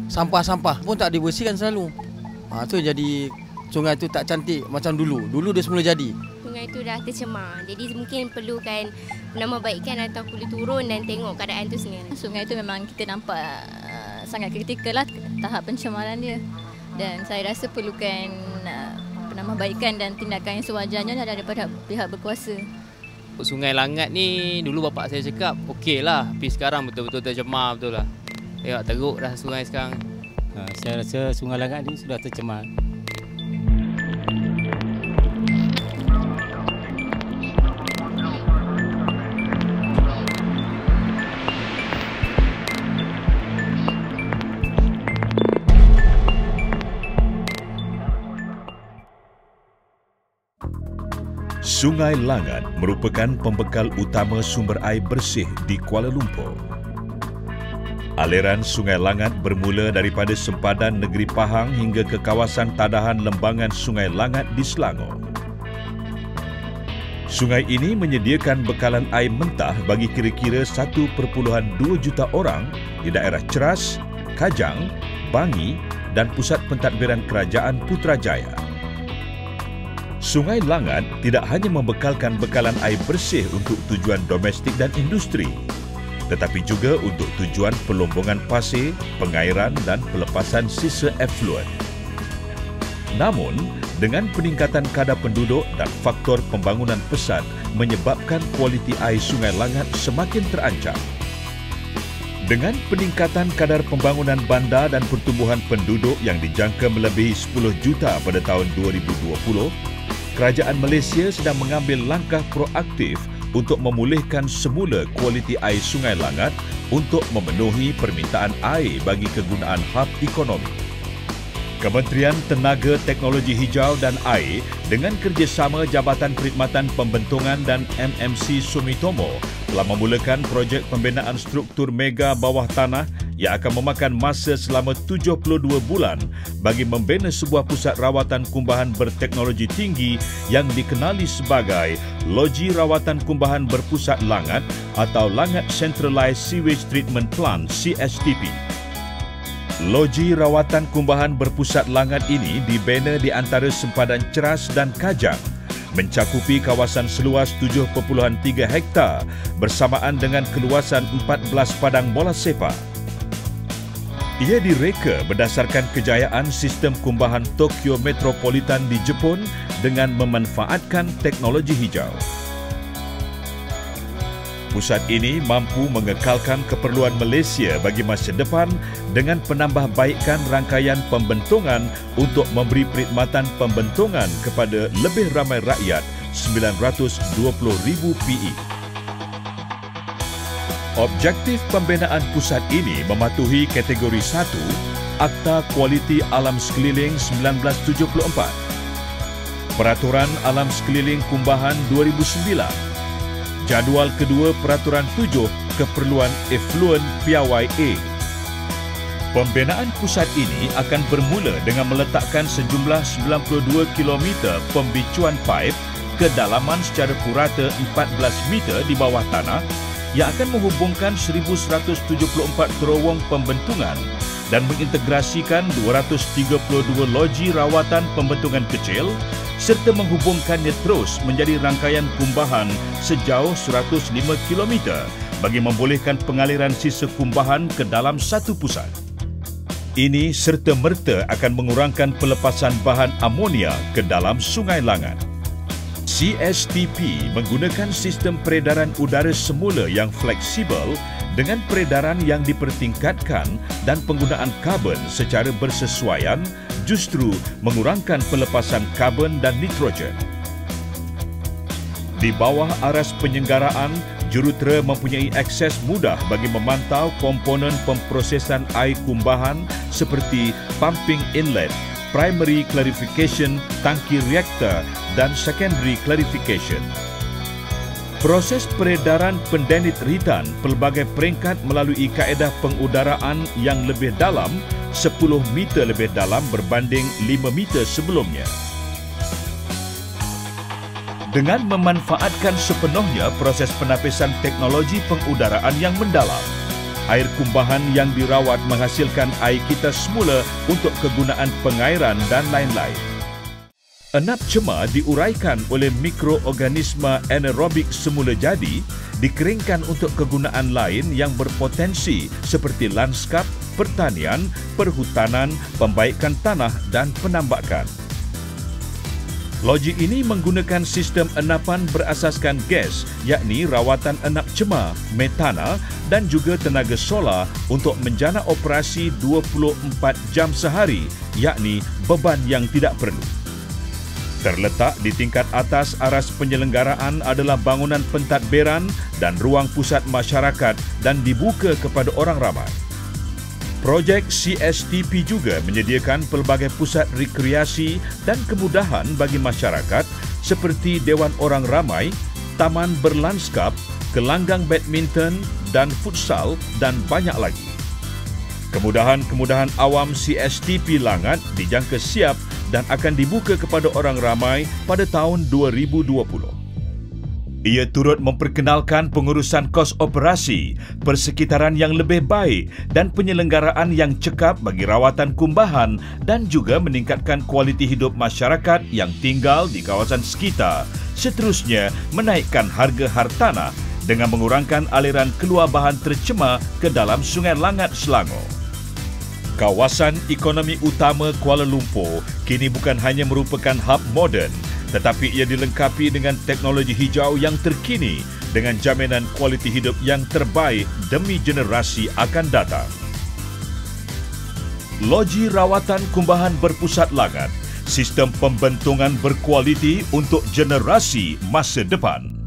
Sampah-sampah pun tak dibersihkan selalu. Tu jadi sungai tu tak cantik macam dulu. Dulu dia semula jadi. Sungai itu dah tercemar. Jadi mungkin perlukan penambahbaikan atau perlu turun dan tengok keadaan tu sendiri. Sungai itu memang kita nampak sangat kritikal lah tahap pencemaran dia. Dan saya rasa perlukan penambahbaikan dan tindakan yang sewajarnya daripada pihak berkuasa. Sungai Langat ni dulu bapak saya cakap okey lah. Tapi sekarang betul-betul tercemar betul lah. Tengok teruk dah sungai sekarang. Saya rasa Sungai Langat ni sudah tercemar. Sungai Langat merupakan pembekal utama sumber air bersih di Kuala Lumpur. Aliran Sungai Langat bermula daripada sempadan Negeri Pahang hingga ke kawasan tadahan lembangan Sungai Langat di Selangor. Sungai ini menyediakan bekalan air mentah bagi kira-kira 1.2 juta orang di daerah Ceras, Kajang, Bangi dan pusat pentadbiran kerajaan Putrajaya. Sungai Langat tidak hanya membekalkan bekalan air bersih untuk tujuan domestik dan industri, tetapi juga untuk tujuan pelombongan pasir, pengairan dan pelepasan sisa efluen. Namun, dengan peningkatan kadar penduduk dan faktor pembangunan pesat menyebabkan kualiti air Sungai Langat semakin terancam. Dengan peningkatan kadar pembangunan bandar dan pertumbuhan penduduk yang dijangka melebihi 10 juta pada tahun 2020, Kerajaan Malaysia sedang mengambil langkah proaktif untuk memulihkan semula kualiti air Sungai Langat untuk memenuhi permintaan air bagi kegunaan hub ekonomi. Kementerian Tenaga Teknologi Hijau dan Air dengan kerjasama Jabatan Perkhidmatan Pembentungan dan MMC Sumitomo telah memulakan projek pembinaan struktur mega bawah tanah yang akan memakan masa selama 72 bulan bagi membina sebuah pusat rawatan kumbahan berteknologi tinggi yang dikenali sebagai Loji Rawatan Kumbahan Berpusat Langat atau Langat Centralized Sewage Treatment Plant (CSTP). Loji Rawatan Kumbahan Berpusat Langat ini dibina di antara sempadan Ceras dan Kajang, mencakupi kawasan seluas 7.3 hektar bersamaan dengan keluasan 14 padang bola sepak. Ia direka berdasarkan kejayaan sistem kumbahan Tokyo Metropolitan di Jepun dengan memanfaatkan teknologi hijau. Pusat ini mampu mengekalkan keperluan Malaysia bagi masa depan dengan penambahbaikan rangkaian pembentungan untuk memberi perkhidmatan pembentungan kepada lebih ramai rakyat 920,000 PE. Objektif pembinaan pusat ini mematuhi kategori 1 Akta Kualiti Alam Sekeliling 1974, Peraturan Alam Sekeliling Kumbahan 2009, Jadual kedua Peraturan 7 Keperluan Efluen Piawai A. Pembinaan pusat ini akan bermula dengan meletakkan sejumlah 92 km pembicuan paip kedalaman secara purata 14 meter di bawah tanah yang akan menghubungkan 1,174 terowong pembentungan dan mengintegrasikan 232 loji rawatan pembentungan kecil serta menghubungkannya terus menjadi rangkaian kumbahan sejauh 105 km bagi membolehkan pengaliran sisa kumbahan ke dalam satu pusat. Ini serta-merta akan mengurangkan pelepasan bahan amonia ke dalam Sungai Langat. CSTP menggunakan sistem peredaran udara semula yang fleksibel dengan peredaran yang dipertingkatkan dan penggunaan karbon secara bersesuaian justru mengurangkan pelepasan karbon dan nitrogen. Di bawah aras penyenggaraan, jurutera mempunyai akses mudah bagi memantau komponen pemprosesan air kumbahan seperti pumping inlet, primary clarification, tangki reaktor dan secondary clarification. Proses peredaran pendenit-ritan pelbagai peringkat melalui kaedah pengudaraan yang lebih dalam 10 meter lebih dalam berbanding 5 meter sebelumnya. Dengan memanfaatkan sepenuhnya proses penapisan teknologi pengudaraan yang mendalam, air kumbahan yang dirawat menghasilkan air kita semula untuk kegunaan pengairan dan lain-lain. Enap cemar diuraikan oleh mikroorganisma anaerobik semula jadi, dikeringkan untuk kegunaan lain yang berpotensi seperti lanskap, pertanian, perhutanan, pembaikan tanah dan penambakan. Loji ini menggunakan sistem enapan berasaskan gas, yakni rawatan enap cemar, metana dan juga tenaga solar untuk menjana operasi 24 jam sehari, yakni beban yang tidak perlu. Terletak di tingkat atas aras penyelenggaraan adalah bangunan pentadbiran dan ruang pusat masyarakat dan dibuka kepada orang ramai. Projek CSTP juga menyediakan pelbagai pusat rekreasi dan kemudahan bagi masyarakat seperti Dewan Orang Ramai, taman berlanskap, gelanggang badminton dan futsal dan banyak lagi. Kemudahan-kemudahan awam CSTP Langat dijangka siap dan akan dibuka kepada orang ramai pada tahun 2020. Ia turut memperkenalkan pengurusan kos operasi, persekitaran yang lebih baik dan penyelenggaraan yang cekap bagi rawatan kumbahan dan juga meningkatkan kualiti hidup masyarakat yang tinggal di kawasan sekitar. Seterusnya, menaikkan harga hartanah dengan mengurangkan aliran keluar bahan tercemar ke dalam Sungai Langat, Selangor. Kawasan ekonomi utama Kuala Lumpur kini bukan hanya merupakan hub moden, tetapi ia dilengkapi dengan teknologi hijau yang terkini dengan jaminan kualiti hidup yang terbaik demi generasi akan datang. Loji rawatan kumbahan berpusat Langat, sistem pembentungan berkualiti untuk generasi masa depan.